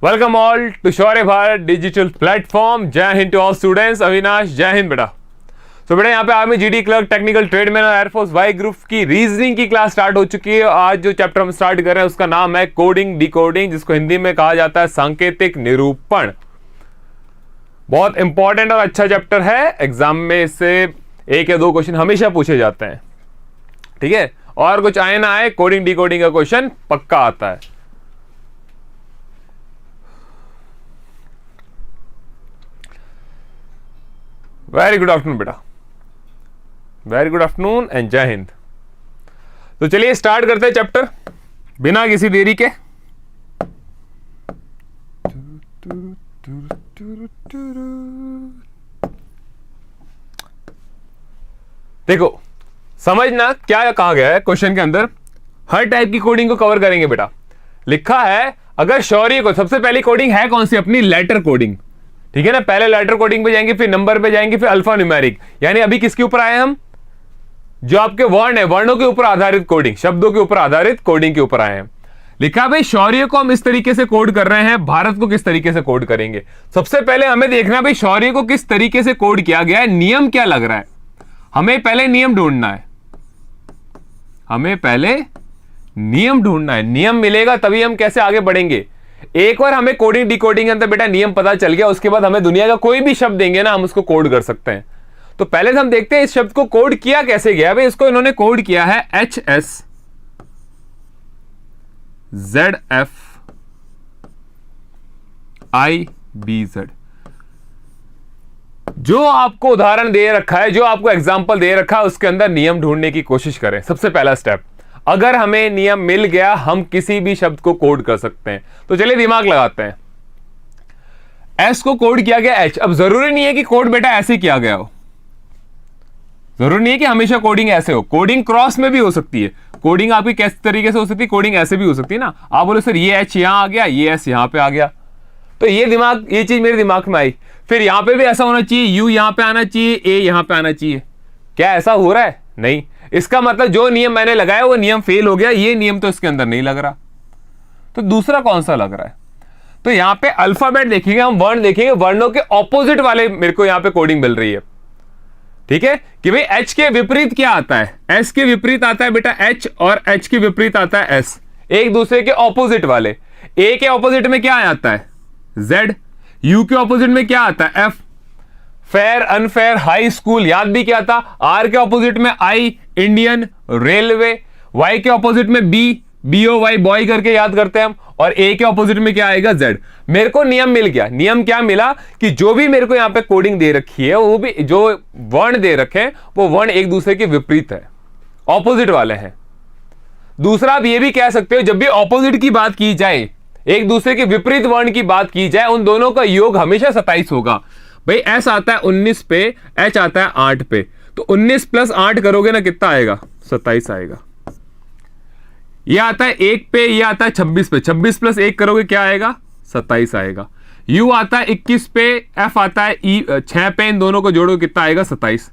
Welcome all to Shaurya Bharat digital platform. जय हिंद to all students. Avinash, जय हिंद बेटा। तो बेटा यहाँ पे army, GD clerk, technical tradesman और एयरफोर्स वाई ग्रुप की रीजनिंग की क्लास स्टार्ट हो चुकी है। आज जो चैप्टर हम स्टार्ट कर रहे हैं उसका नाम है कोडिंग डिकोडिंग, जिसको हिंदी में कहा जाता है सांकेतिक निरूपण। बहुत इंपॉर्टेंट और अच्छा चैप्टर है। एग्जाम में इससे 1 या 2 क्वेश्चन हमेशा पूछे जाते हैं, ठीक है। और कुछ आए ना आए, कोडिंग डिकोडिंग का क्वेश्चन पक्का आता है। वेरी गुड आफ्टरनून बेटा, वेरी गुड आफ्टरनून एंड जय हिंद। तो चलिए स्टार्ट करते हैं चैप्टर बिना किसी देरी के। देखो, समझना क्या कहा गया है क्वेश्चन के अंदर। हर टाइप की कोडिंग को कवर करेंगे बेटा। लिखा है अगर शौर्य को, सबसे पहली कोडिंग है कौन सी अपनी, लेटर कोडिंग, ठीक है ना। पहले लेटर कोडिंग पे जाएंगे, फिर नंबर पे जाएंगे, फिर अल्फा न्यूमेरिक। यानी अभी किसके ऊपर आए हम, जो आपके वर्ण है, वर्णों के ऊपर आधारित कोडिंग, शब्दों के ऊपर आधारित कोडिंग के ऊपर आए हैं। लिखा भाई शौर्य को हम इस तरीके से कोड कर रहे हैं, भारत को किस तरीके से कोड करेंगे। सबसे पहले हमें देखना भाई शौर्य को किस तरीके से कोड किया गया है, नियम क्या लग रहा है। हमें पहले नियम ढूंढना है, हमें पहले नियम ढूंढना है। नियम मिलेगा तभी हम कैसे आगे बढ़ेंगे। एक बार हमें कोडिंग डिकोडिंग के अंदर बेटा नियम पता चल गया, उसके बाद हमें दुनिया का कोई भी शब्द देंगे ना, हम उसको कोड कर सकते हैं। तो पहले हम देखते हैं इस शब्द को कोड किया कैसे गया। भाई इसको इन्होंने कोड किया है HSZFIBZ। जो आपको उदाहरण दे रखा है, जो आपको एग्जाम्पल दे रखा है, उसके अंदर नियम ढूंढने की कोशिश करें। सबसे पहला स्टेप, अगर हमें नियम मिल गया हम किसी भी शब्द को कोड कर सकते हैं। तो चलिए दिमाग लगाते हैं। एस को कोड किया गया एच। अब जरूरी नहीं है कि कोड बेटा ऐसे किया गया हो, जरूरी नहीं है कि हमेशा कोडिंग ऐसे हो। कोडिंग क्रॉस में भी हो सकती है। कोडिंग आपकी किस तरीके से हो सकती है, कोडिंग ऐसे भी हो सकती है ना। आप बोले सर ये एच यहां आ गया, ये एस यहां पे आ गया, तो ये चीज मेरे दिमाग में आई। फिर यहां पे भी ऐसा होना चाहिए, यू यहां पे आना चाहिए, ए यहां पे आना चाहिए। क्या ऐसा हो रहा है? नहीं। इसका मतलब जो नियम मैंने लगाया वो नियम फेल हो गया, ये नियम तो इसके अंदर नहीं लग रहा। तो दूसरा कौन सा लग रहा है? तो यहां पे अल्फाबेट देखेंगे, हम वर्ण देखेंगे, वर्णों के ऑपोजिट वाले मेरे को यहां पे कोडिंग मिल रही है, ठीक है। कि भाई एच के विपरीत क्या आता है, एस के विपरीत आता है बेटा एच, और एच के विपरीत आता है एस, एक दूसरे के ऑपोजिट वाले। ए के ऑपोजिट में क्या आता है, जेड। यू के ऑपोजिट में क्या आता है, F. Fair unfair high school याद भी क्या था। आर के ऑपोजिट में आई, इंडियन रेलवे। वाई के ऑपोजिट में बी, BOY बॉय करके याद करते हैं हम। और ए के ऑपोजिट में क्या आएगा, जेड। मेरे को नियम मिल गया। नियम क्या मिला कि जो भी मेरे को यहां पे कोडिंग दे रखी है, वो भी जो वर्ण दे रखे हैं, वो वर्ण एक दूसरे के विपरीत है, ऑपोजिट वाले हैं। दूसरा आप ये भी कह सकते हो, जब भी ऑपोजिट की बात की जाए, एक दूसरे के विपरीत वर्ण की बात की जाए, उन दोनों का योग हमेशा 27 होगा। भाई एस आता है 19 पे, एच आता है 8 पे, तो 19 + 8 करोगे ना, कितना आएगा, 27 आएगा। यह आता है 1 पे, यह आता है 26 पे, 26 + 1 करोगे क्या आएगा, 27 आएगा। यू आता है 21 पे, एफ आता है 6 पे, इन दोनों को जोड़ो कितना आएगा, 27।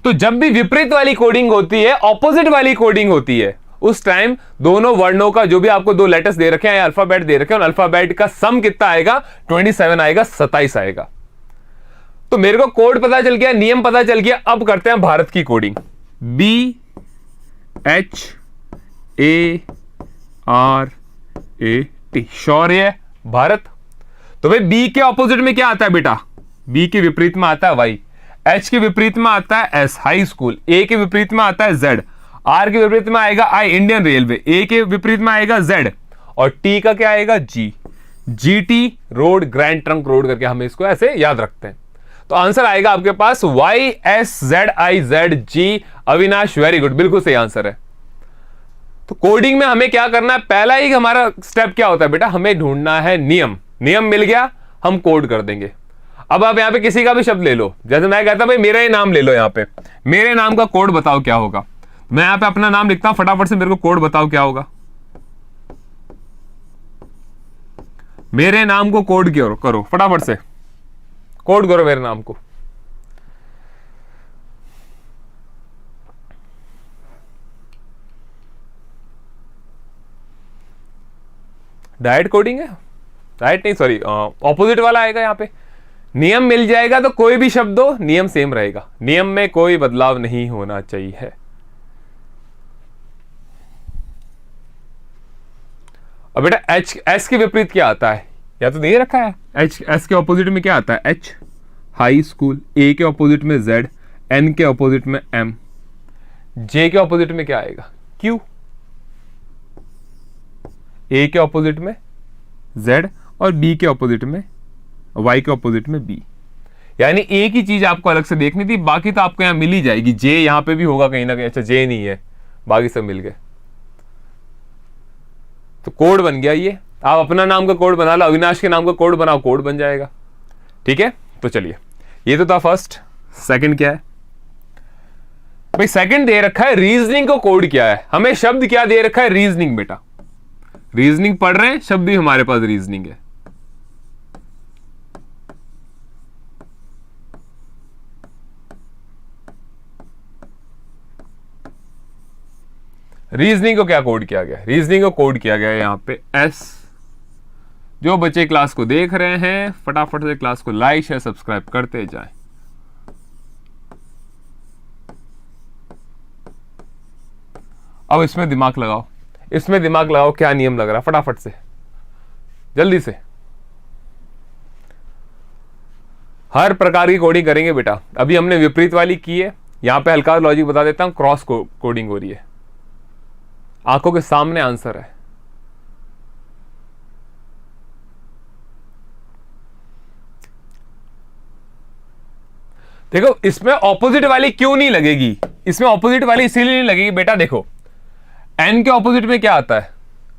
तो जब भी विपरीत वाली कोडिंग होती है, ऑपोजिट वाली कोडिंग होती है, उस टाइम दोनों वर्णों का, जो भी आपको 2 लेटर्स दे रखे हैं, अल्फाबेट दे रखे हैं, अल्फाबेट का सम कितना आएगा, 27 आएगा, 27 आएगा। तो मेरे को कोड पता चल गया, नियम पता चल गया। अब करते हैं भारत की कोडिंग। BHARAT, शौर्य भारत। तो भाई बी के ऑपोजिट में क्या आता है बेटा, बी के विपरीत में आता है वाई, एच के विपरीत में आता है एस, हाई स्कूल। ए के विपरीत में आता है जेड, आर के विपरीत में आएगा आई, इंडियन रेलवे। ए के विपरीत में आएगा जेड, और टी का क्या आएगा, जी। GT road, grand trunk road करके हमें इसको ऐसे याद रखते हैं। तो आंसर आएगा आपके पास YSZIZG। अविनाश वेरी गुड, बिल्कुल सही आंसर है। तो कोडिंग में हमें क्या करना है, पहला ही हमारा स्टेप क्या होता है बेटा, हमें ढूंढना है नियम। नियम मिल गया, हम कोड कर देंगे। अब आप यहां पे किसी का भी शब्द ले लो, जैसे मैं कहता भाई मेरा ही नाम ले लो, यहां पे मेरे नाम का कोड बताओ क्या होगा। मैं यहां पे अपना नाम लिखता हूं, फटाफट से मेरे को कोड बताओ क्या होगा। मेरे नाम को कोड करो, फटाफट से कोड करो मेरे नाम को। डायरेक्ट कोडिंग है, राइट, नहीं सॉरी ऑपोजिट वाला आएगा यहाँ पे। नियम मिल जाएगा तो कोई भी शब्द हो नियम सेम रहेगा, नियम में कोई बदलाव नहीं होना चाहिए। अब बेटा एच, एस के विपरीत क्या आता है, या तो दे रखा है एच, एस के ऑपोजिट में क्या आता है एच, हाई स्कूल। ए के ऑपोजिट में जेड, एन के ऑपोजिट में एम, जे के ऑपोजिट में क्या आएगा क्यू, ए के ऑपोजिट में जेड और बी के ऑपोजिट में, वाई के ऑपोजिट में बी। यानी एक ही चीज आपको अलग से देखनी थी, बाकी तो आपको यहां मिल ही जाएगी। जे यहां पे भी होगा कहीं ना कहीं, अच्छा जे नहीं है, बाकी सब मिल गए। तो कोड बन गया ये, आप अपना नाम का कोड बना लो, अविनाश के नाम का कोड बनाओ, कोड बन जाएगा। ठीक है, तो चलिए ये तो था फर्स्ट। सेकंड क्या है भाई, सेकंड दे रखा है रीजनिंग को कोड क्या है, हमें शब्द क्या दे रखा है रीजनिंग। बेटा रीजनिंग पढ़ रहे हैं, शब्द भी हमारे पास रीजनिंग है। रीजनिंग को क्या कोड किया गया, रीजनिंग को कोड किया गया है यहां पे एस। जो बच्चे क्लास को देख रहे हैं फटाफट से क्लास को लाइक शेयर सब्सक्राइब करते जाएं। अब इसमें दिमाग लगाओ, इसमें दिमाग लगाओ, क्या नियम लग रहा है फटाफट से जल्दी से। हर प्रकार की कोडिंग करेंगे बेटा। अभी हमने विपरीत वाली की है, यहां पे हल्का लॉजिक बता देता हूं, क्रॉस कोडिंग हो रही है, आंखों के सामने आंसर है। देखो इसमें ऑपोजिट वाली क्यों नहीं लगेगी, इसमें ऑपोजिट वाली इसीलिए नहीं लगेगी बेटा, देखो एन के ऑपोजिट में क्या आता है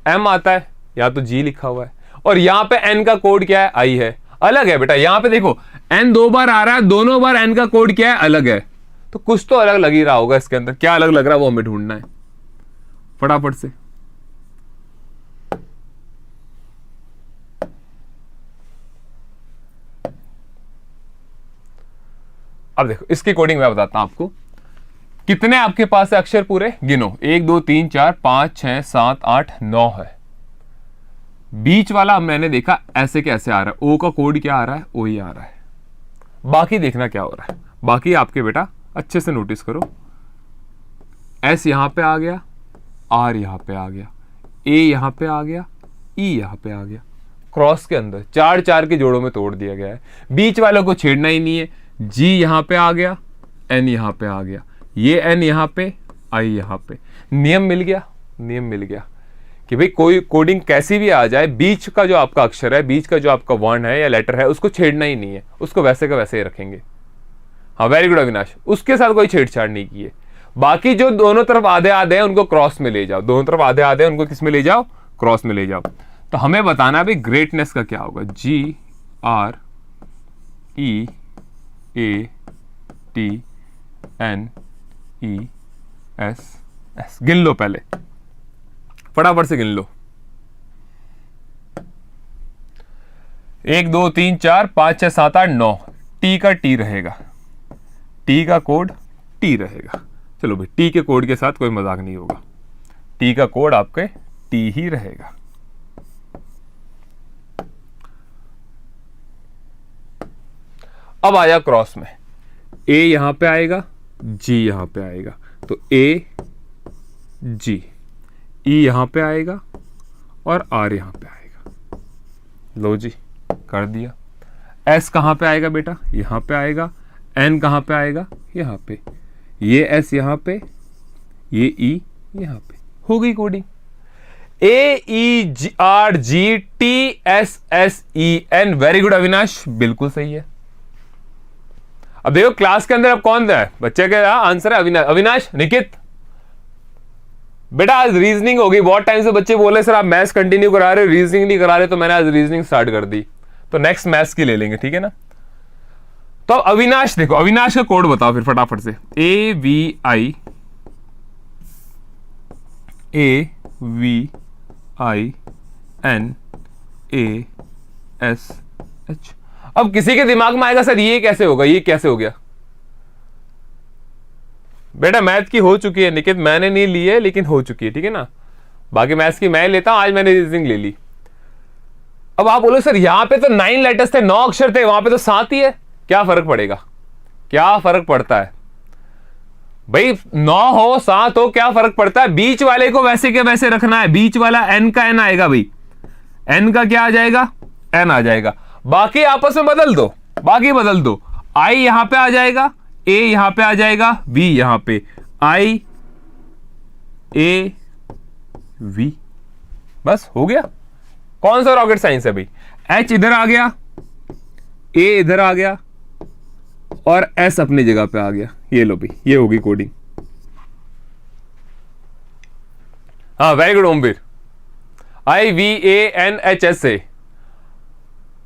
एम आता है, या तो जी लिखा हुआ है, और यहां पे एन का कोड क्या है आई है, अलग है बेटा। यहां पे देखो एन 2 बार आ रहा है, दोनों बार एन का कोड क्या है अलग है, तो कुछ तो अलग लग ही रहा होगा इसके अंदर। क्या अलग लग रहा है वो हमें ढूंढना है फटाफट से। अब देखो इसकी कोडिंग मैं बताता हूं आपको। कितने आपके पास है अक्षर पूरे गिनो, 1 2 3 4 5 6 7 8 9 है। बीच वाला मैंने देखा ऐसे कैसे आ रहा है, ओ का कोड क्या आ रहा है ओ ही आ रहा है। बाकी देखना क्या हो रहा है, बाकी आपके बेटा अच्छे से नोटिस करो। एस यहां पे आ गया, आर यहां पे आ गया, ए यहां पे आ गया, ई यहां पे आ गया। क्रॉस के अंदर 4 4 के जोड़ों में तोड़ दिया गया है, बीच वालों को छेड़ना ही नहीं है। जी यहां पे आ गया, एन यहां पे आ गया, ये एन यहां पे, आई यहां पे। नियम मिल गया, नियम मिल गया कि भाई कोई कोडिंग कैसी भी आ जाए, बीच का जो आपका अक्षर है, बीच का जो आपका वर्ण है या लेटर है, उसको छेड़ना ही नहीं है, उसको वैसे का वैसे ही रखेंगे। हाँ वेरी गुड अविनाश, उसके साथ कोई छेड़छाड़ नहीं की है। बाकी जो दोनों तरफ आधे आधे हैं उनको क्रॉस में ले जाओ, दोनों तरफ आधे आधे हैं उनको किस में ले जाओ क्रॉस में ले जाओ। तो हमें बताना भी ग्रेटनेस का क्या होगा, G R E A T N E S S. गिन लो पहले फटाफट से गिन लो, 1 2 3 4 5 6 7 8 9। टी का टी रहेगा, टी का कोड टी रहेगा। चलो भाई टी के कोड के साथ कोई मजाक नहीं होगा, टी का कोड आपके टी ही रहेगा। अब आया क्रॉस में, ए यहां पे आएगा, जी यहां पे आएगा, तो ए जी, ई यहां पे आएगा और आर यहां पे आएगा। लो जी कर दिया। एस कहां पे आएगा बेटा, यहां पे आएगा। एन कहां पे आएगा, यहां पे। ये एस यहां पे, ये ई यहां पे। हो गई coding. A E G R G T S S E N. Very good Avinash, बिल्कुल सही है। अब देखो क्लास के अंदर अब कौन है बच्चे का आंसर है अविनाश, अविनाश निकित। बेटा आज रीजनिंग होगी, बहुत टाइम से बच्चे बोले सर आप मैथ्स कंटिन्यू करा रहे हो रीजनिंग नहीं करा रहे, तो मैंने आज रीजनिंग स्टार्ट कर दी, तो नेक्स्ट मैथ्स की ले लेंगे, ठीक है ना। तो अब अविनाश देखो, अविनाश का कोड बताओ फिर फटाफट से। A V I N A S H. अब किसी के दिमाग में आएगा सर ये कैसे होगा, ये कैसे हो गया। बेटा मैथ की हो चुकी है निकित, मैंने नहीं ली है लेकिन हो चुकी है, ठीक है ना। बाकी मैथ्स की मैं लेता हूं, आज मैंने रीजनिंग ले ली। अब आप बोलो सर यहां पे तो 9 लेटर्स थे, 9 अक्षर थे, वहां पे तो 7 ही है, क्या फर्क पड़ेगा? क्या फर्क पड़ता है भाई? 9 हो 7 हो क्या फर्क पड़ता है? बीच वाले को वैसे के वैसे रखना है, बीच वाला n का n आएगा भाई, n का क्या आ जाएगा? n आ जाएगा। बाकी आपस में बदल दो, बाकी बदल दो, i यहां पे आ जाएगा, a यहां पे आ जाएगा, v यहां पे, i a v, बस हो गया। कौन सा रॉकेट साइंस है भाई? h इधर आ गया, a इधर आ गया और s अपनी जगह पे आ गया। ये लो भाई, ये होगी कोडिंग। हाँ वेरी गुड ओमवीर, IVANHSA।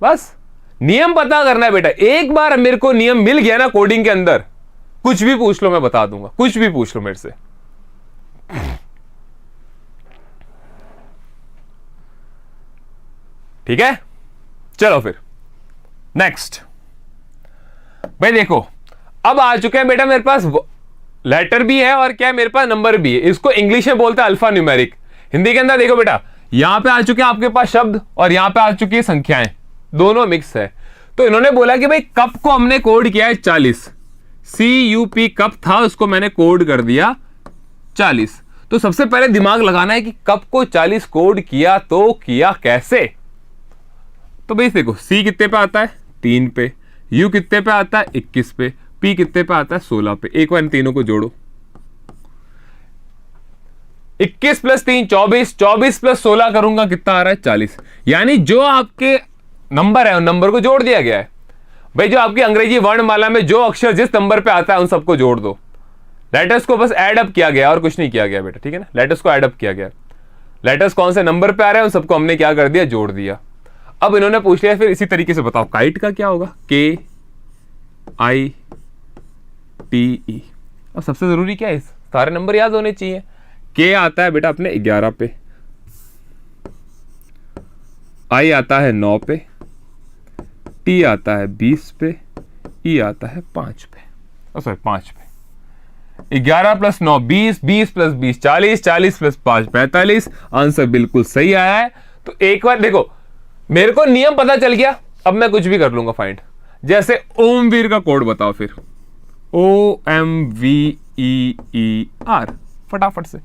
बस नियम पता करना है बेटा। एक बार मेरे को नियम मिल गया ना कोडिंग के अंदर, कुछ भी पूछ लो मैं बता दूंगा, कुछ भी पूछ लो मेरे से। ठीक है, चलो फिर नेक्स्ट। भाई देखो अब आ चुके हैं बेटा मेरे पास लेटर भी है और क्या है, मेरे पास नंबर भी है। इसको इंग्लिश में बोलते हैं अल्फा न्यूमेरिक। हिंदी के अंदर देखो बेटा, यहां पे आ चुके हैं आपके पास शब्द और यहां पे आ चुकी है संख्याएं, दोनों मिक्स है। तो इन्होंने बोला कि भाई कप को हमने कोड किया है 40, CUP कप था, उसको मैंने कोड कर दिया 40। तो सबसे पहले दिमाग लगाना है कि कप को 40 कोड किया तो किया कैसे। तो भाई देखो C कितने पे आता है? 3 पे। U कितने पे आता है? 21 पे। P कितने पे आता है? 16 पे। एक बार इन तीनों को जोड़ो, 21 + 3 24, 24 + 16 करूंगा कितना आ रहा है? 40। यानी जो आपके नंबर है उन नंबर को जोड़ दिया गया है। भाई जो आपकी अंग्रेजी वर्णमाला में जो अक्षर जिस नंबर पे आता है उन सबको जोड़ दो। लेटर्स को बस ऐड अप किया गया और कुछ नहीं किया गया बेटा, ठीक है ना। लेटर्स को ऐड अप किया गया, लेटर्स कौन से नंबर पे आ रहे हैं उन सबको हमने क्या कर दिया? जोड़ दिया। अब इन्होंने पूछ लिया फिर इसी तरीके से बताओ काइट का क्या होगा? KITE। अब सबसे जरूरी क्या है, सारे नंबर याद होने चाहिए। K आता है बेटा अपने 11 पे, I आता है 9 पे, T आता है 20 पे, E आता है 5 पे, सॉरी 5 पे। 11 + 9 20, 20 + 20 40, 40 + 5 45। आंसर बिल्कुल सही आया है। तो एक बार देखो मेरे को नियम पता चल गया, अब मैं कुछ भी कर लूंगा फाइंड। जैसे ओमवीर का कोड बताओ फिर, OMVEER, फटाफट से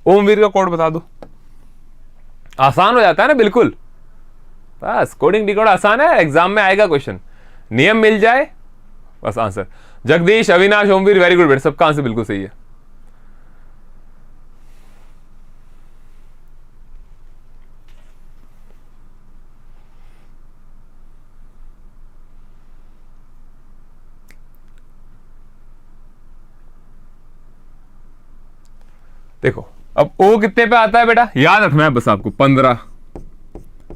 ओमवीर का कोड बता दो। आसान हो जाता है ना बिल्कुल, बस कोडिंग डिकोड आसान है, एग्जाम में आएगा क्वेश्चन, नियम मिल जाए बस answer. Jagdish, Avinash, Omveer very good बेटा, सबका आंसर बिल्कुल सही है। देखो अब O कितने पे आता है बेटा, याद रखना है बस आपको, 15।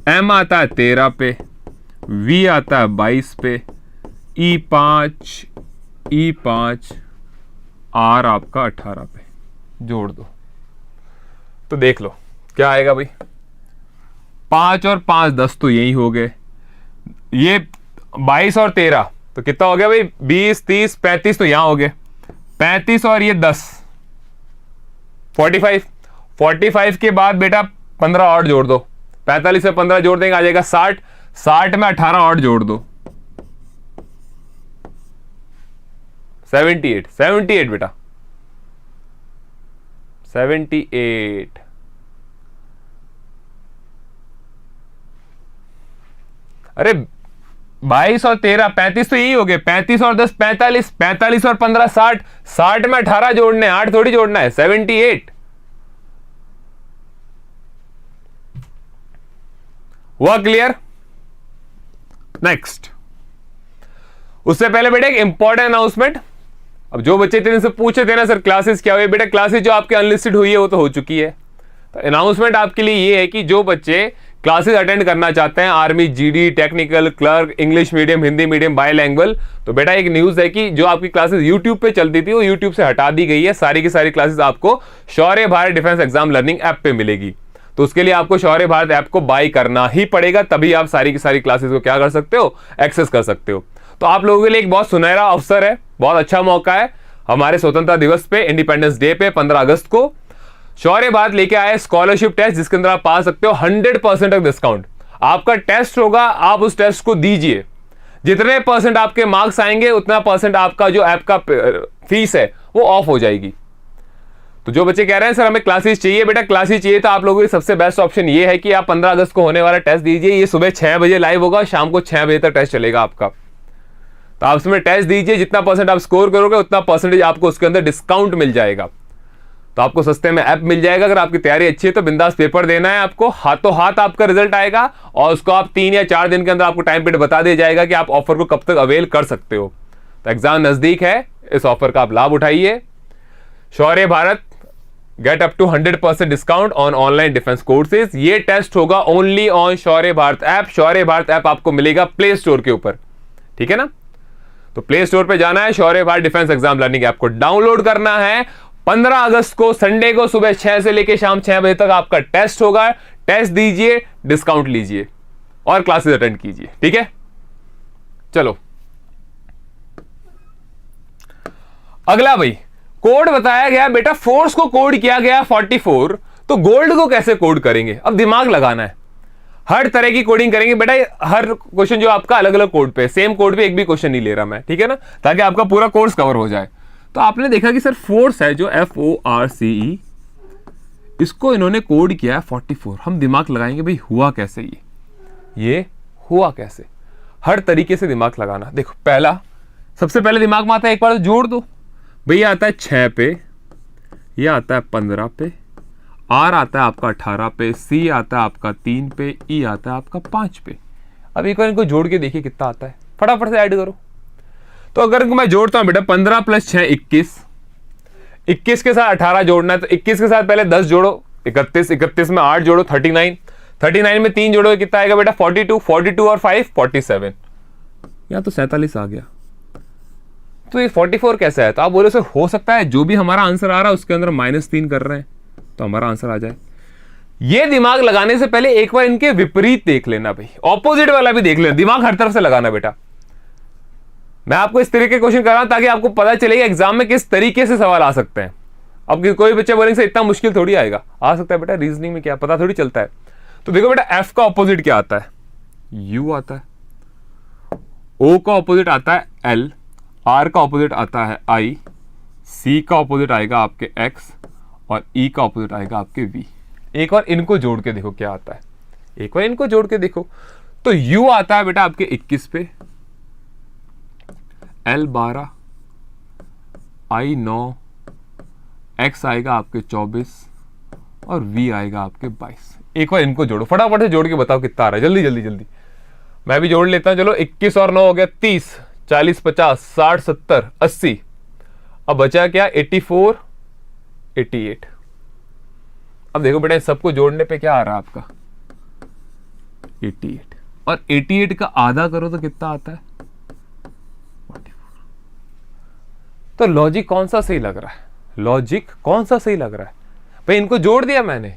M आता है 13 पे, V आता है 22 पे, E5 R आपका 18 पे। जोड़ दो तो देख लो क्या आएगा भाई। 5 और 5 10 तो यही हो गए, ये 22 और 13 तो कितना हो गया भाई? 20 30 35 तो यहां हो गए, 35 और ये 10 45। 45 के बाद बेटा 15 और जोड़ दो, 45 से 15 जोड़ देंगे आ जाएगा 60। 60 में 18 और जोड़ दो, 78। 78 बेटा 78। अरे 22 और 13 35 तो यही हो गए, 35 और 10 45, 45 और 15 60, 60 में 18 जोड़ने, 8 थोड़ी जोड़ना है, 78 हुआ। क्लियर? नेक्स्ट। उससे पहले बेटा एक इंपॉर्टेंट अनाउंसमेंट। अब जो बच्चे इतने से पूछे थे ना सर क्लासेस क्या हुई, बेटा क्लासेस जो आपके अनलिस्टेड हुई है वो तो हो चुकी है। तो अनाउंसमेंट आपके लिए ये है कि जो बच्चे क्लासेस अटेंड करना चाहते हैं, army, GD, technical, clerk, English medium, Hindi medium, by language, तो बेटा एक न्यूज है कि जो आपकी क्लासेस यूट्यूब पे चलती थी वो यूट्यूब से हटा दी गई है। सारी की सारी क्लासेस आपको Shaurya Bharat defence exam learning app पे मिलेगी। तो उसके लिए आपको शौर्य भारत ऐप को बाय करना ही पड़ेगा, तभी आप सारी की सारी क्लासेस को क्या कर सकते हो? एक्सेस कर सकते हो। तो आप लोगों के लिए एक बहुत सुनहरा अवसर है, बहुत अच्छा मौका है। हमारे स्वतंत्रता दिवस पे, इंडिपेंडेंस डे पे 15 अगस्त को शौर्य भारत लेके आए स्कॉलरशिप टेस्ट, जिसके अंदर आप पा सकते हो 100% तक डिस्काउंट। आपका टेस्ट होगा, आप उस टेस्ट को दीजिए, जितने % आपके मार्क्स आएंगे उतना % आपका जो ऐप का फीस है वो ऑफ हो जाएगी। तो जो बच्चे कह रहे हैं सर हमें क्लासेस चाहिए, बेटा क्लासेस चाहिए तो आप लोगों की सबसे बेस्ट ऑप्शन ये है कि आप 15 अगस्त को होने वाला टेस्ट दीजिए। ये सुबह 6 बजे लाइव होगा, शाम को 6 बजे तक टेस्ट चलेगा आपका। तो आप उसमें टेस्ट दीजिए, जितना % आप स्कोर करोगे उतना % आपको उसके अंदर डिस्काउंट मिल जाएगा। तो आपको सस्ते में ऐप मिल जाएगा। अगर आपकी तैयारी अच्छी है तो बिंदास पेपर देना है आपको, हाथों हाथ आपका रिजल्ट आएगा और उसको आप 3 या 4 दिन के अंदर आपको टाइम पीरियड बता दिया जाएगा कि आप ऑफर को कब तक अवेल कर सकते हो। तो एग्जाम नजदीक है, इस ऑफर का आप लाभ उठाइए। Shaurya Bharat get up to 100% discount on online defence courses. ये टेस्ट होगा only on Shaurya Bharat app. Shaurya Bharat app आपको मिलेगा प्ले स्टोर के ऊपर, ठीक है ना। तो प्ले स्टोर पे जाना है, Shaurya Bharat defence exam learning app को डाउनलोड करना है। 15 अगस्त को संडे को सुबह 6 से लेकर शाम 6 बजे तक आपका टेस्ट होगा। टेस्ट दीजिए, डिस्काउंट लीजिए और क्लासेस अटेंड कीजिए, ठीक है। चलो अगला भाई, कोड बताया गया बेटा, फोर्स को कोड किया गया 44, तो गोल्ड को कैसे कोड करेंगे। अब दिमाग लगाना है, हर तरह की कोडिंग करेंगे बेटा। हर क्वेश्चन जो आपका अलग अलग कोड पे, सेम कोड पे एक भी क्वेश्चन नहीं ले रहा मैं, ठीक है ना, ताकि आपका पूरा कोर्स कवर हो जाए। तो आपने देखा कि सर फोर्स है जो FORCE, इसको इन्होंने कोड किया है 44। हम दिमाग लगाएंगे भाई हुआ कैसे, ये हुआ कैसे, हर तरीके से दिमाग लगाना। देखो पहला, सबसे पहले दिमाग में आता है, एक बार तो जोड़ दो भैया। आता है 6 पे, ये आता है 15 पे, R आता है आपका 18 पे, C आता है आपका 3 पे, E आता है आपका 5 पे। अब एक बार इनको जोड़ के देखिए कितना आता है, फटाफट से ऐड करो। तो अगर मैं जोड़ता हूं बेटा 15 + 6 21, 21 के साथ 18 जोड़ना है तो 21 के साथ पहले 10 जोड़ो 31, 31 में 8 जोड़ो 39, 39 में 3 जोड़ो कितना आएगा बेटा 42, 42 और 5 47, यहाँ तो 47 आ गया। तो ये 44 कैसे है। तो आप बोले सर हो सकता है जो भी हमारा आंसर आ रहा है उसके अंदर -3 कर रहे हैं तो हमारा आंसर आ जाए। ये दिमाग लगाने से पहले एक बार इनके विपरीत देख लेना भाई, ऑपोजिट वाला भी देख लेना। दिमाग हर तरफ से लगाना बेटा। मैं आपको इस तरीके के क्वेश्चन कर रहा हूं ताकि आपको पता चलेगा एग्जाम में किस तरीके से सवाल आ सकते हैं। अब कोई बच्चे बोलेंगे से इतना मुश्किल थोड़ी आएगा, आ सकता है बेटा, रीजनिंग में क्या पता थोड़ी चलता है। तो देखो बेटा एफ का ऑपोजिट क्या आता है, यू आता है, ओ का ऑपोजिट आता है एल, आर का ऑपोजिट आता है आई, सी का ऑपोजिट आएगा आपके एक्स और ई का ऑपोजिट आएगा आपके वी। एक बार इनको जोड़ के देखो क्या आता है, एक बार इनको जोड़ के देखो। तो यू आता है बेटा आपके 21 पे, एल 12, आई 9, एक्स आएगा आपके 24 और वी आएगा आपके 22। एक बार इनको जोड़ो, फटाफट से जोड़ के बताओ कितना आ रहा है, जल्दी जल्दी जल्दी। मैं भी जोड़ लेता हूं, चलो 21 और 9 हो गया 30, 40 50 60 70 80। अब बचा क्या 84 88। अब देखो बेटा सबको जोड़ने पे क्या आ रहा है आपका 88, और 88 का आधा करो तो कितना आता है 44। तो लॉजिक कौन सा सही लग रहा है, लॉजिक कौन सा सही लग रहा है भाई। इनको जोड़ दिया मैंने,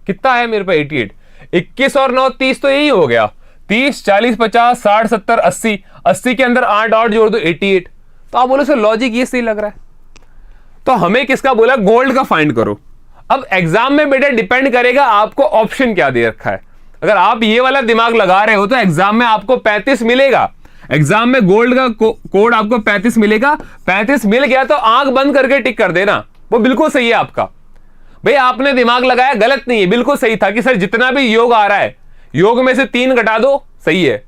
कितना है मेरे पास 88, 21 और 9 30 तो यही हो गया, 30 40 50 60 70 80, 80 के अंदर 8 और जोड़ दो 88। तो आप बोलो सर लॉजिक ये सही लग रहा है। तो हमें किसका बोला, गोल्ड का फाइंड करो। अब एग्जाम में बेटा डिपेंड करेगा आपको ऑप्शन क्या दे रखा है। अगर आप ये वाला दिमाग लगा रहे हो तो एग्जाम में आपको 35 मिलेगा, एग्जाम में गोल्ड का कोड आपको 35 मिलेगा। 35 मिल गया तो आंख बंद करके टिक कर देना, वो बिल्कुल सही है आपका। भाई आपने दिमाग लगाया गलत नहीं है, बिल्कुल सही था कि सर जितना भी योग आ रहा है योग में से 3 घटा दो, सही है।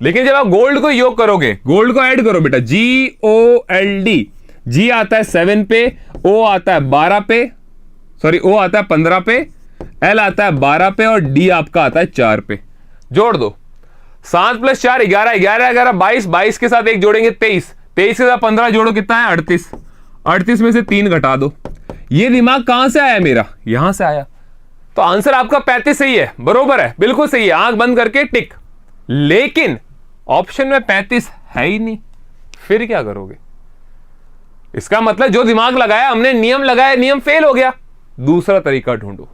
लेकिन जब आप गोल्ड को योग करोगे, गोल्ड को ऐड करो बेटा, GOLD, जी आता है 7 पे, ओ आता है 12 पे, सॉरी ओ आता है 15 पे, एल आता है 12 पे और डी आपका आता है 4 पे। जोड़ दो, 7 + 4 11, 11 11 22, 22 के साथ एक जोड़ेंगे 23, 23 के साथ 15 जोड़ो कितना है 38, 38 में से 3 घटा दो। ये दिमाग कहां से आया मेरा, यहां से आया। तो आंसर आपका 35 सही है, बरोबर है, बिल्कुल सही है, आंख बंद करके टिक। लेकिन ऑप्शन में 35 है ही नहीं, फिर क्या करोगे। इसका मतलब जो दिमाग लगाया हमने, नियम लगाया, नियम फेल हो गया, दूसरा तरीका ढूंढो।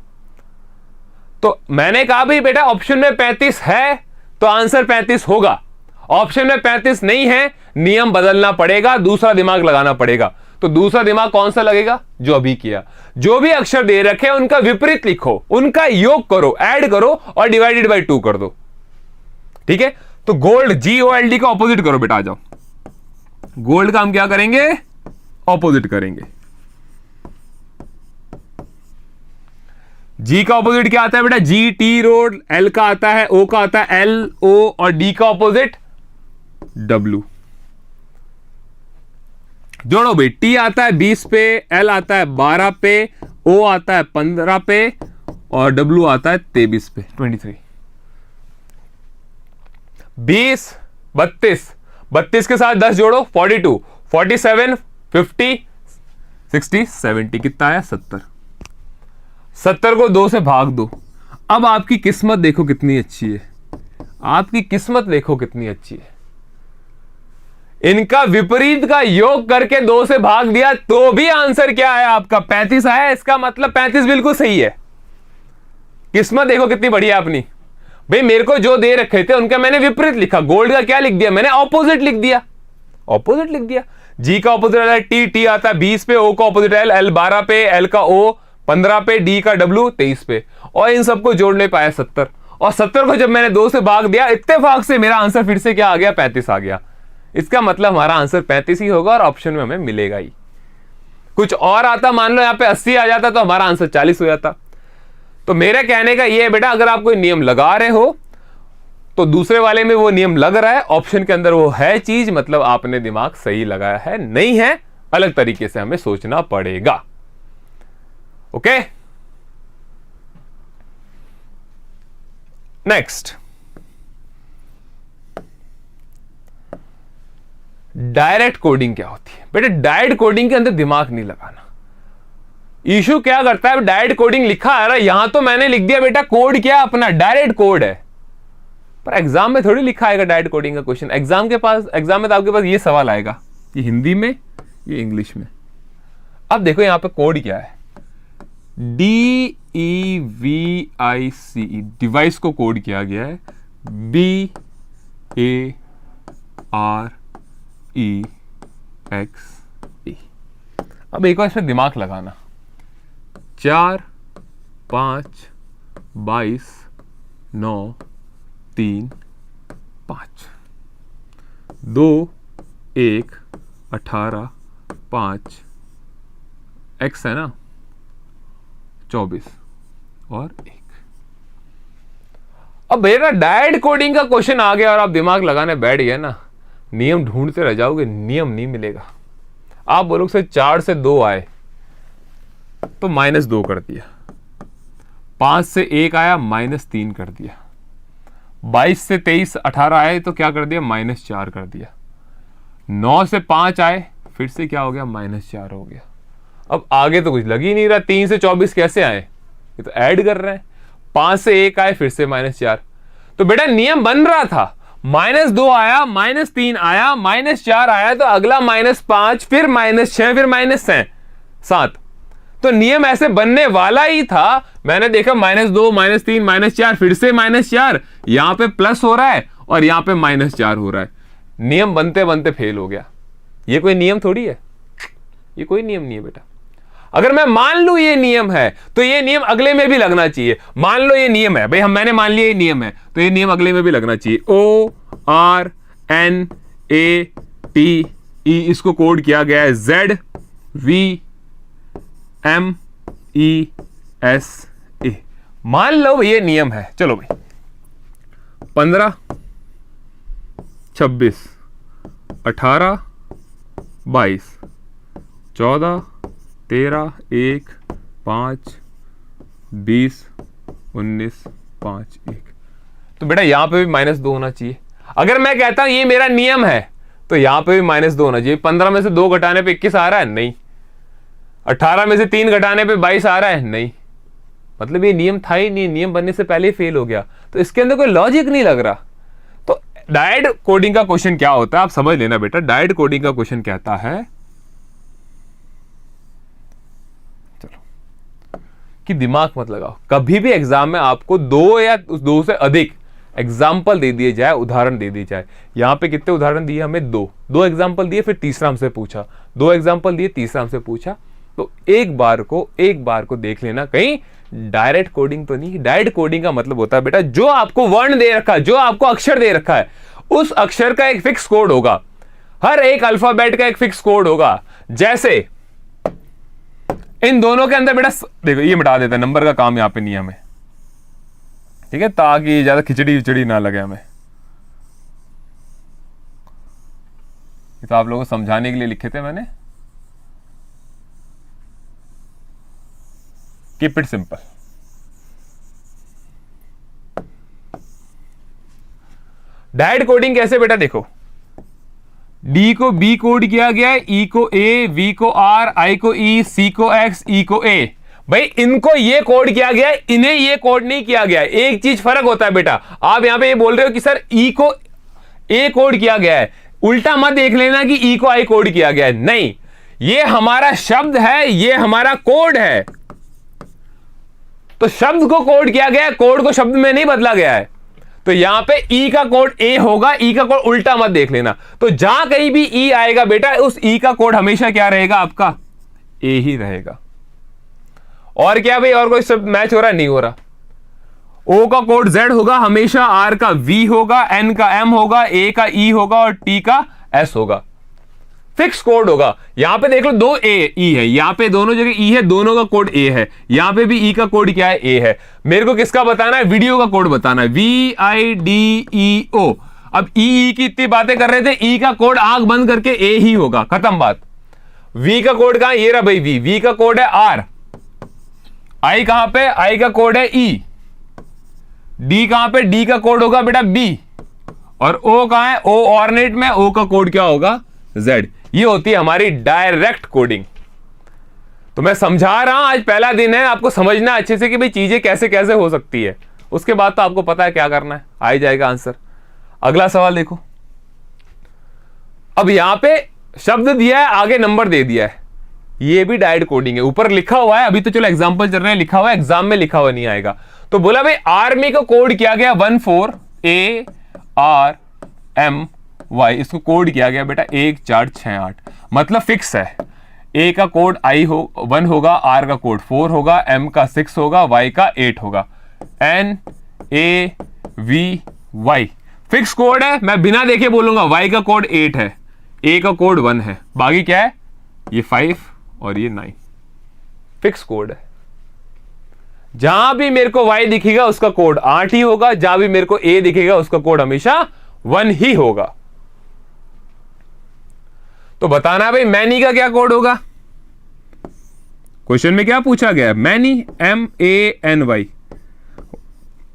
तो मैंने कहा भी बेटा ऑप्शन में 35 है तो आंसर 35 होगा, ऑप्शन में 35 नहीं है, नियम बदलना पड़ेगा, दूसरा दिमाग लगाना पड़ेगा। तो दूसरा दिमाग कौन सा लगेगा, जो अभी किया। जो भी अक्षर दे रखे उनका विपरीत लिखो, उनका योग करो, ऐड करो और डिवाइडेड बाय 2 कर दो। ठीक है, तो गोल्ड GOLD का ऑपोजिट करो बेटा, आ जाओ। गोल्ड का हम क्या करेंगे, ऑपोजिट करेंगे। जी का ऑपोजिट क्या आता है बेटा, GT रोड। L का आता है, O का आता है LO, और D का ऑपोजिट W। जोड़ो भाई, T आता है 20 पे, L आता है 12 पे, O आता है 15 पे, और W आता है 23 पे, 23। 20, 32, 32 के साथ 10 जोड़ो, 42, 47, 50, 60, 70, कितना आया, 70। 70 को 2 से भाग दो। अब आपकी किस्मत देखो कितनी अच्छी है, आपकी किस्मत देखो कितनी अच्छी है। इनका विपरीत का योग करके 2 से भाग दिया तो भी आंसर क्या है आपका, 35 आया। इसका मतलब 35 बिल्कुल सही है। किस्मत देखो कितनी बढ़िया अपनी। भाई मेरे को जो दे रखे थे उनका मैंने विपरीत लिखा, गोल्ड का क्या लिख दिया मैंने, ऑपोजिट लिख दिया, ऑपोजिट लिख दिया। जी का ऑपोजिट आता है T आता है 20 पे, O का ऑपोजिट L 12 पे, L का O 15 पे, D का W 23 पे, और इन सबको जोड़ नहीं पाया 70। और 70 को जब मैंने 2 से भाग दिया, इत्तेफाक से मेरा आंसर फिर से क्या आ गया, 35 आ गया। इसका मतलब हमारा आंसर 35 ही होगा और ऑप्शन में हमें मिलेगा ही। कुछ और आता, मान लो यहां पे 80 आ जाता तो हमारा आंसर 40 हो जाता। तो मेरे कहने का ये है बेटा, अगर आप कोई नियम लगा रहे हो तो दूसरे वाले में वो नियम लग रहा है, ऑप्शन के अंदर वो है चीज, मतलब आपने दिमाग सही लगाया है। नहीं है, अलग तरीके से हमें सोचना पड़ेगा। ओके, नेक्स्ट, डायरेक्ट कोडिंग क्या होती है बेटा। डायरेक्ट कोडिंग के अंदर दिमाग नहीं लगाना। इशू क्या करता है, डायरेक्ट कोडिंग लिखा आ रहा है, यहां तो मैंने लिख दिया बेटा कोड क्या अपना, डायरेक्ट कोड है, पर एग्जाम में थोड़ी लिखा आएगा डायरेक्ट कोडिंग का क्वेश्चन। एग्जाम में तो आपके पास ये सवाल आएगा, ये हिंदी में, ये इंग्लिश में। अब देखो यहां पे कोड क्या है, DEVICE, डिवाइस को कोड किया गया है BAREXE। अब एक बार इसमें दिमाग लगाना, 4, 5, 22, 9, 3, 5, 2, 1, 18, 5, X है ना 24 और 1। अब भैया डायरेक्ट कोडिंग का क्वेश्चन आ गया और आप दिमाग लगाने बैठ गए ना, नियम ढूंढते रह जाओगे, नियम नहीं मिलेगा। आप बोलोगे से 4 से 2 आए तो -2 कर दिया, 5 से 1 आया -3 कर दिया, 22 से 23 18 आए तो क्या कर दिया, -4 कर दिया, 9 से 5 आए फिर से क्या हो गया, -4 हो गया। अब आगे तो कुछ लग ही नहीं रहा, 3 से 24 कैसे आए, ये तो ऐड कर रहे हैं। 5 से 1 आए फिर से -4, तो बेटा नियम बन रहा था, -2 आया, -3 आया, -4 आया, तो अगला -5, फिर -6, फिर -7। तो नियम ऐसे बनने वाला ही था। मैंने देखा -2, -3, -4, फिर से -4, यहां पे प्लस हो रहा है और यहां पे -4 हो रहा है। नियम बनते बनते फेल हो गया। ये कोई नियम थोड़ी है, ये कोई नियम नहीं है बेटा। अगर मैं मान लूं ये नियम है तो ये नियम अगले में भी लगना चाहिए। मान लो ये नियम है भाई, मैंने मान लिया ये नियम है, तो ये नियम अगले में भी लगना चाहिए। ORNATE, इसको कोड किया गया है ZVMESA। मान लो ये नियम है। चलो भाई 15, 26, 18, 22, 14, 13, 1, 5, 20, 19, 5, 1। तो बेटा यहां पे भी -2 होना चाहिए। अगर मैं कहता हूं ये मेरा नियम है तो यहां पे भी -2 होना चाहिए। 15 में से 2 घटाने पे 21 आ रहा है, नहीं। 18 में से 3 घटाने पे 22 आ रहा है, नहीं। मतलब ये नियम था ही नहीं, नियम बनने से पहले ही फेल हो गया। तो इसके अंदर कोई लॉजिक नहीं लग रहा। तो डायरेक्ट कोडिंग का क्वेश्चन क्या होता है आप समझ लेना बेटा। डायरेक्ट कोडिंग का क्वेश्चन कहता है कि दिमाग मत लगाओ। कभी भी एग्जाम में आपको 2 या 2 से अधिक एग्जाम्पल दे दिए जाए, उदाहरण दे दिए जाए। यहां पे कितने उदाहरण दिए हमें, 2 एग्जाम्पल दिए, फिर तीसरा हमसे पूछा, 2 एग्जाम्पल दिए, तीसरा हमसे पूछा। तो एक बार को देख लेना, कहीं डायरेक्ट कोडिंग तो नहीं। डायरेक्ट कोडिंग का मतलब होता है बेटा जो आपको वर्ण दे रखा है, जो आपको अक्षर दे रखा है, उस अक्षर का एक फिक्स कोड होगा, हर एक अल्फाबेट का एक फिक्स कोड होगा। जैसे इन दोनों के अंदर बेटा देखो, ये मिटा देता है, नंबर का काम यहां पे नहीं है हमें, ठीक है, ताकि ज्यादा खिचड़ी विचड़ी ना लगे हमें। ये तो आप लोगों को समझाने के लिए लिखे थे मैंने। Keep it simple. Direct coding कैसे बेटा, देखो डी को बी कोड किया गया है, ई को ए, वी को आर, आई को ई, सी को एक्स, ई को ए। भाई इनको ये कोड किया गया है, इन्हें ये कोड नहीं किया गया है। एक चीज फर्क होता है बेटा, आप यहां पे ये बोल रहे हो कि सर ई को ए कोड किया गया है, उल्टा मत देख लेना कि ई को आई कोड किया गया है। नहीं, ये हमारा शब्द है, ये हमारा कोड है। तो शब्द को कोड किया गया है, कोड को शब्द में नहीं बदला गया है। तो यहां पे ई का कोड ए होगा, ई का कोड उल्टा मत देख लेना। तो जहां कहीं भी ई आएगा बेटा, उस ई का कोड हमेशा क्या रहेगा, आपका ए ही रहेगा। और क्या भाई, और कोई सब मैच हो रहा है, नहीं हो रहा। ओ का कोड जेड होगा हमेशा, आर का वी होगा, एन का एम होगा, ए का ई होगा और टी का एस होगा। फिक्स कोड होगा। यहां पे देख लो दो ए ई है, यहां पे दोनों जगह ई है, दोनों का कोड ए है। यहां पे भी ई का कोड क्या है, ए है। मेरे को किसका बताना है, वीडियो का कोड बताना है, VIDEO। अब ई की इतनी बातें कर रहे थे, ई का कोड आंख बंद करके ए ही होगा, खत्म बात। वी का कोड कहां, ये रहा भाई वी का कोड है आर। आई कहां पे, आई का कोड है ई। डी कहां पे, डी का कोड होगा बेटा बी। और ओ कहां है, ओ ऑर्डिनेट में, ओ का कोड क्या होगा, जेड। ये होती है हमारी डायरेक्ट कोडिंग। तो मैं समझा रहा हूं, आज पहला दिन है, आपको समझना अच्छे से कि भाई चीजें कैसे कैसे हो सकती है। उसके बाद तो आपको पता है क्या करना है, आ ही जाएगा आंसर। अगला सवाल देखो। अब यहां पे शब्द दिया है, आगे नंबर दे दिया है, ये भी डायरेक्ट कोडिंग है। ऊपर लिखा हुआ है, अभी तो चलो एग्जाम्पल चल रहे हैं, लिखा हुआ है, एग्जाम में लिखा हुआ नहीं आएगा। तो बोला भाई आर्मी को कोड किया गया 14ARMY, इसको कोड किया गया बेटा 1468, मतलब फिक्स है। ए का कोड आई हो 1 होगा, आर का कोड 4 होगा, एम का 6 होगा, वाई का 8 होगा। NAVY फिक्स कोड है, मैं बिना देखे बोलूंगा वाई का कोड 8 है, ए का कोड 1 है, बाकी क्या है, ये 5 और ये 9। फिक्स कोड है। जहां भी मेरे को वाई दिखेगा उसका कोड 8 ही होगा, जहां भी मेरे को ए दिखेगा उसका कोड हमेशा 1 ही होगा। तो बताना भाई मैनी का क्या कोड होगा। क्वेश्चन में क्या पूछा गया है, मैनी MANY।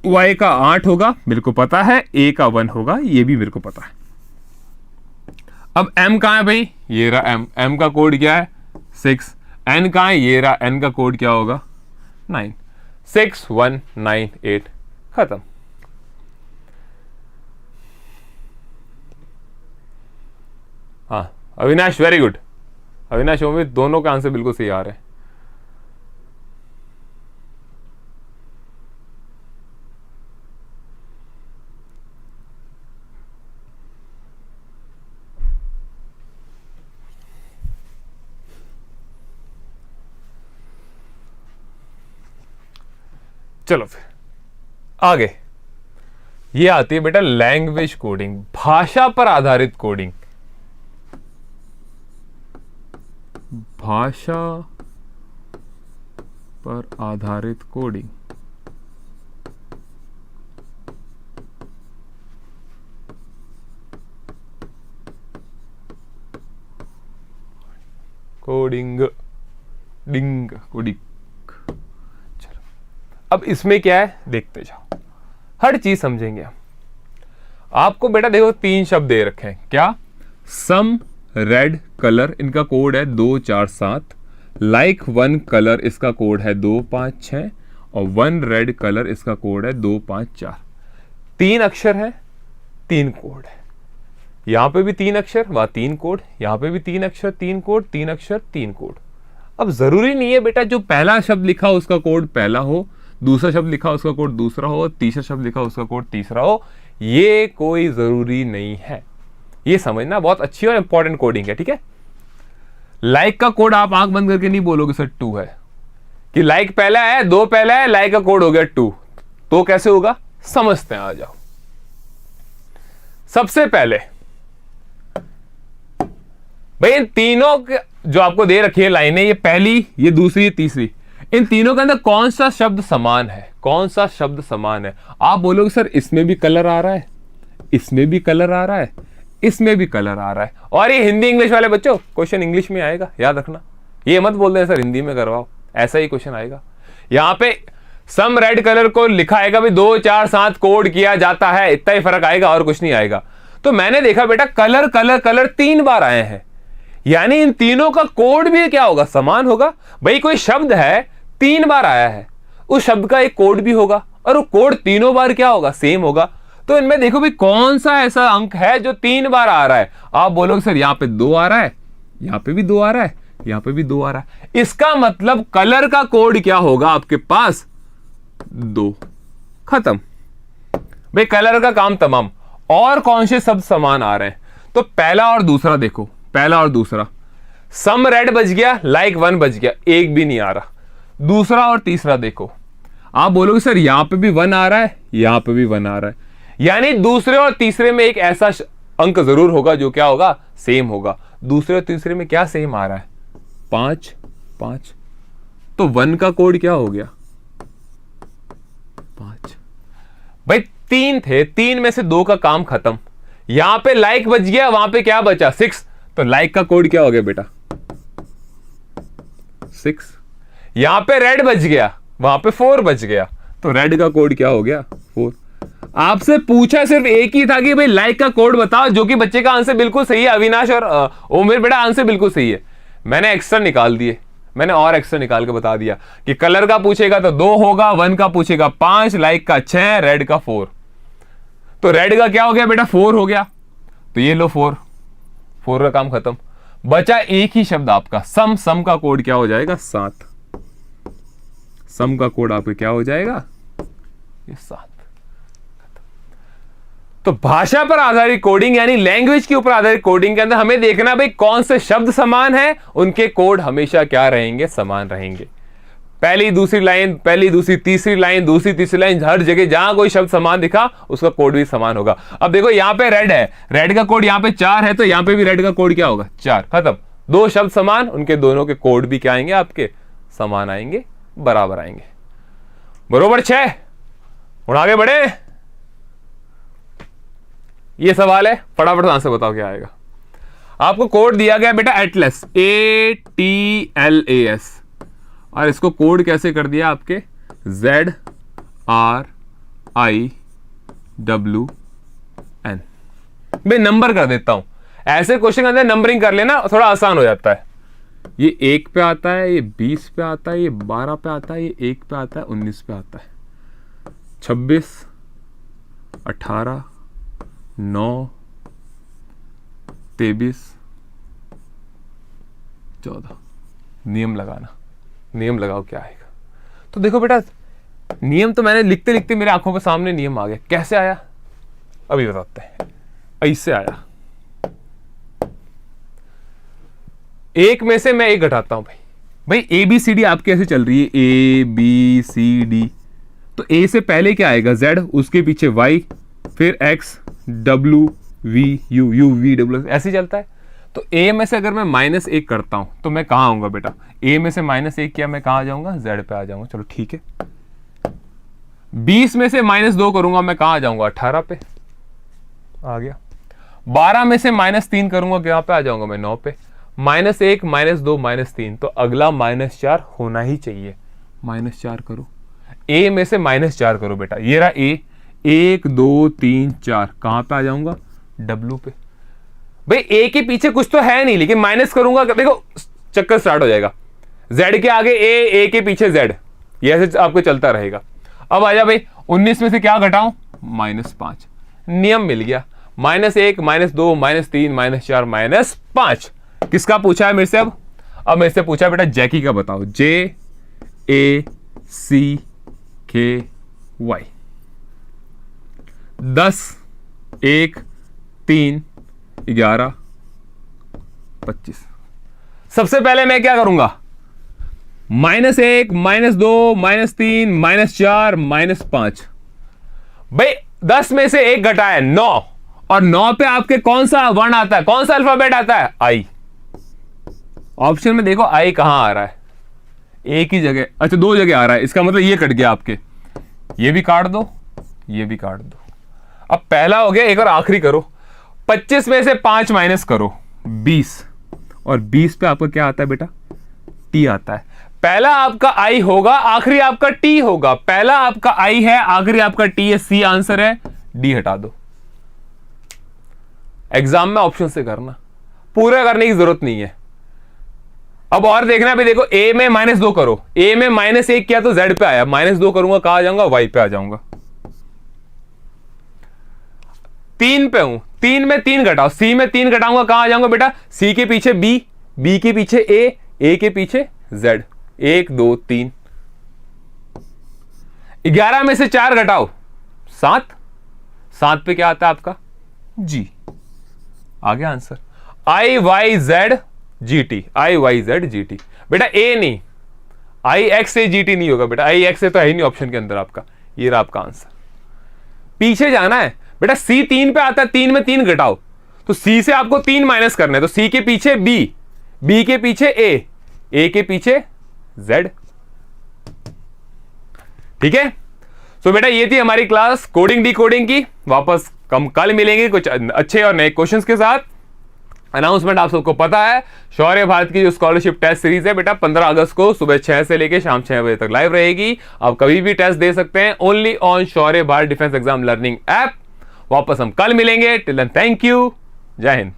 वाई का 8 होगा, मेरे को पता है, ए का 1 होगा, ये भी मेरे को पता है। अब एम कहां है भाई, ये रहा एम, एम का कोड क्या है 6। एन कहां है, ये रहा, एन का कोड क्या होगा 9। 6198 खत्म। हाँ अविनाश वेरी गुड, अविनाश ओमित दोनों का आंसर बिल्कुल सही आ रहे हैं। चलो फिर आगे, ये आती है बेटा लैंग्वेज कोडिंग, भाषा पर आधारित कोडिंग। भाषा पर आधारित कोडिंग। कोडिंग डिंग कोडिंग। चलो अब इसमें क्या है देखते जाओ, हर चीज समझेंगे हम। आपको बेटा देखो 3 शब्द दे रखे हैं, क्या, सम रेड कलर, इनका कोड है 247। लाइक 1 कलर, इसका कोड है 256 और 1 रेड कलर, इसका कोड है 254। 3 अक्षर है, 3 कोड है। यहां पे भी 3 अक्षर, वहां 3 कोड, यहां पे भी 3 अक्षर 3 कोड, 3 अक्षर 3 कोड। अब जरूरी नहीं है बेटा जो पहला शब्द लिखा उसका कोड पहला हो, दूसरा शब्द लिखा उसका कोड दूसरा हो, तीसरा शब्द लिखा उसका कोड तीसरा हो, ये कोई जरूरी नहीं है। ये समझना बहुत अच्छी और इंपॉर्टेंट कोडिंग है, ठीक है। लाइक का कोड आप आंख बंद करके नहीं बोलोगे सर 2 है, कि लाइक पहला है, 2 पहला है, लाइक का कोड हो गया 2, तो कैसे होगा समझते हैं, आ जाओ। सबसे पहले भाई इन तीनों जो आपको दे रखी है लाइनें, ये पहली, ये दूसरी, ये तीसरी, इन तीनों के अंदर कौन सा शब्द समान है, कौन सा शब्द समान है? आप बोलोगे सर इसमें भी कलर आ रहा है, इसमें भी कलर आ रहा है, इसमें भी कलर आ रहा है। और ये हिंदी इंग्लिश वाले बच्चों, क्वेश्चन इंग्लिश में आएगा, याद रखना। ये मत बोल दें सर हिंदी में करवाओ, ऐसा ही क्वेश्चन आएगा। यहां पे सम रेड कलर को लिखा आएगा भी 2 4 7 कोड किया जाता है, इतना ही फर्क आएगा और कुछ नहीं आएगा। तो मैंने देखा बेटा कलर कलर कलर 3 बार आए हैं, यानी इन तीनों का कोड भी क्या होगा, समान होगा। भाई कोई शब्द है 3 बार आया है, उस शब्द का एक कोड भी होगा और वो कोड तीनों बार क्या होगा, सेम होगा। तो इनमें देखो भाई कौन सा ऐसा अंक है जो 3 बार आ रहा है। आप बोलोगे सर यहां पे 2 आ रहा है, यहां पे भी 2 आ रहा है, यहां पे भी 2 आ रहा है, इसका मतलब कलर का कोड क्या होगा आपके पास, 2, खत्म। भाई कलर का काम तमाम। और कौन से शब्द समान आ रहे हैं? तो पहला और दूसरा देखो, पहला और दूसरा, सम रेड बच गया, लाइक 1 बच गया, एक भी नहीं आ रहा। दूसरा और तीसरा देखो, आप बोलोगे सर यहां पे भी 1 आ रहा है, यहां पे भी 1 आ रहा है, यानी दूसरे और तीसरे में एक ऐसा अंक जरूर होगा जो क्या होगा, सेम होगा। दूसरे और तीसरे में क्या सेम आ रहा है, 5 5, तो 1 का कोड क्या हो गया, 5। भाई 3 थे, 3 में से 2 का काम खत्म। यहां पे लाइक बच गया, वहां पे क्या बचा, 6, तो लाइक का कोड क्या हो गया बेटा, 6। यहां पे रेड बच गया, वहां पे 4 बच गया, तो रेड का कोड क्या हो गया, 4। आपसे पूछा सिर्फ एक ही था कि भाई लाइक का कोड बताओ, जो कि बच्चे का आंसर बिल्कुल सही है, अविनाश और ओमेर बेटा आंसर बिल्कुल सही है। मैंने एक्स्ट्रा निकाल दिए, मैंने और एक्स्ट्रा निकाल के बता दिया कि कलर का पूछेगा तो 2 होगा, 1 का पूछेगा 5, लाइक का 6, रेड का 4। तो रेड का क्या हो गया बेटा, 4 हो गया, तो ये लो 4 का काम खत्म। बचा एक ही शब्द आपका सम, सम का कोड क्या हो जाएगा, 7। सम का कोड आपका क्या हो जाएगा, ये 7। तो भाषा पर आधारित कोडिंग यानी लैंग्वेज के ऊपर आधारित कोडिंग के अंदर हमें देखना भाई कौन से शब्द समान है, उनके कोड हमेशा क्या रहेंगे, समान रहेंगे। पहली दूसरी लाइन, पहली दूसरी तीसरी लाइन, दूसरी तीसरी लाइन, हर जगह जहां कोई शब्द समान दिखा उसका कोड भी समान होगा। अब देखो यहां पे रेड है, रेड का कोड यहां पे 4 है, तो यहां पे भी रेड का कोड क्या होगा, 4, खत्म। 2 शब्द समान, उनके दोनों के कोड भी क्या आएंगे आपके, समान आएंगे, बराबर आएंगे। बरोबर 6। और आगे बढ़े, ये सवाल है, फटाफट आंसर बताओ क्या आएगा। आपको कोड दिया गया बेटा एटलस, ATLAS, और इसको कोड कैसे कर दिया आपके, ZRIWN। मैं नंबर कर देता हूं, ऐसे क्वेश्चन के अंदर नंबरिंग कर लेना थोड़ा आसान हो जाता है। ये 1 पे आता है, ये 20 पे आता है, ये 12 पे आता है, ये 1 पे आता है, 19 पे आता है, 26, 18, 9, 23, 14। नियम लगाना, नियम लगाओ क्या आएगा। तो देखो बेटा नियम तो मैंने लिखते लिखते मेरे आंखों के सामने नियम आ गया। कैसे आया अभी बताते हैं। ऐसे आया, 1 में से मैं 1 घटाता हूं। भाई ABCD आपके ऐसे चल रही है, ABCD, तो A से पहले क्या आएगा, Z, उसके पीछे Y, फिर X, W, V, U, U, V, W, ऐसे चलता है। तो A में से अगर मैं -1 करता हूं तो मैं कहां आऊंगा बेटा, A में से -1 किया मैं कहां आ जाऊंगा, Z पे आ जाऊंगा। चलो ठीक है। 20 में से -2 करूंगा मैं कहां आ जाऊंगा, 18 पे आ गया। 12 में से -3 करूंगा कहां पे आ जाऊंगा मैं, 9 पे। -1, -2, -3, तो अगला -4 होना ही चाहिए। -4 करो, A में से -4 करो बेटा, ये रहा A, 1 2 3 4, कहां पे आ जाऊंगा, W पे। भाई A के पीछे कुछ तो है नहीं, लेकिन माइनस करूंगा, देखो चक्कर स्टार्ट हो जाएगा। Z के आगे A के पीछे Z, ये ऐसे आपको चलता रहेगा। अब आ जा भाई, 19 में से क्या घटाऊं, -5। नियम मिल गया, -1, -2, -3, -4, -5। किसका पूछा है मेरे से अब मेरे से पूछा बेटा जैकी का बताओ, JACKY। 10, 1, 3, 11, 25। सबसे पहले मैं क्या करूंगा, -1, -2, -3, -4, -5। भाई 10 में से 1 घटा है 9, और 9 पे आपके कौन सा वर्ण आता है, कौन सा अल्फाबेट आता है, आई। ऑप्शन में देखो आई कहां आ रहा है, एक ही जगह, अच्छा 2 जगह आ रहा है, इसका मतलब ये कट गया आपके, ये भी काट दो, ये भी काट दो। अब पहला हो गया, एक और आखिरी करो। 25 में से 5 माइनस करो, 20, और 20 पे आपका क्या आता है बेटा, टी आता है। पहला आपका आई होगा, आखिरी आपका टी होगा। पहला आपका आई है, आखिरी आपका टी है, सी आंसर है, डी हटा दो। एग्जाम में ऑप्शन से करना, पूरा करने की जरूरत नहीं है। अब और देखना भी, देखो ए में -2 करो, ए में -1 किया तो जेड पे आया, -2 करूंगा कहां आ जाऊंगा, वाई पे आ जाऊंगा। 3 पे हूं, 3 में 3 घटाओ, सी में 3 घटाऊंगा कहां आ जाऊंगा बेटा, सी के पीछे बी, बी के पीछे ए के पीछे जेड, 1 2 3। 11 में से 4 घटाओ, 7, 7 पे क्या आता है आपका, जी। आ गया आंसर, आई वाई जेड जी टी, आई वाई जेड जी टी। बेटा ए नहीं, आई एक्स ए जी टी नहीं होगा बेटा, आई एक्स ए तो है ही नहीं ऑप्शन के अंदर आपका, ये रहा आपका आंसर। पीछे जाना है बेटा, सी 3 पे आता है, 3 में 3 घटाओ, तो सी से आपको 3 माइनस करना है, तो सी के पीछे बी, बी के पीछे ए के पीछे जेड। ठीक है, तो बेटा ये थी हमारी क्लास कोडिंग डिकोडिंग की। वापस कल मिलेंगे कुछ अच्छे और नए क्वेश्चंस के साथ। अनाउंसमेंट आप सबको पता है, शौर्य भारत की जो स्कॉलरशिप टेस्ट सीरीज है बेटा 15 अगस्त को सुबह 6 से लेकर शाम 6 बजे तक लाइव रहेगी। आप कभी भी टेस्ट दे सकते हैं, only on Shaurya Bharat defence exam learning app. वापस हम कल मिलेंगे, टिल देन थैंक यू, जय हिंद।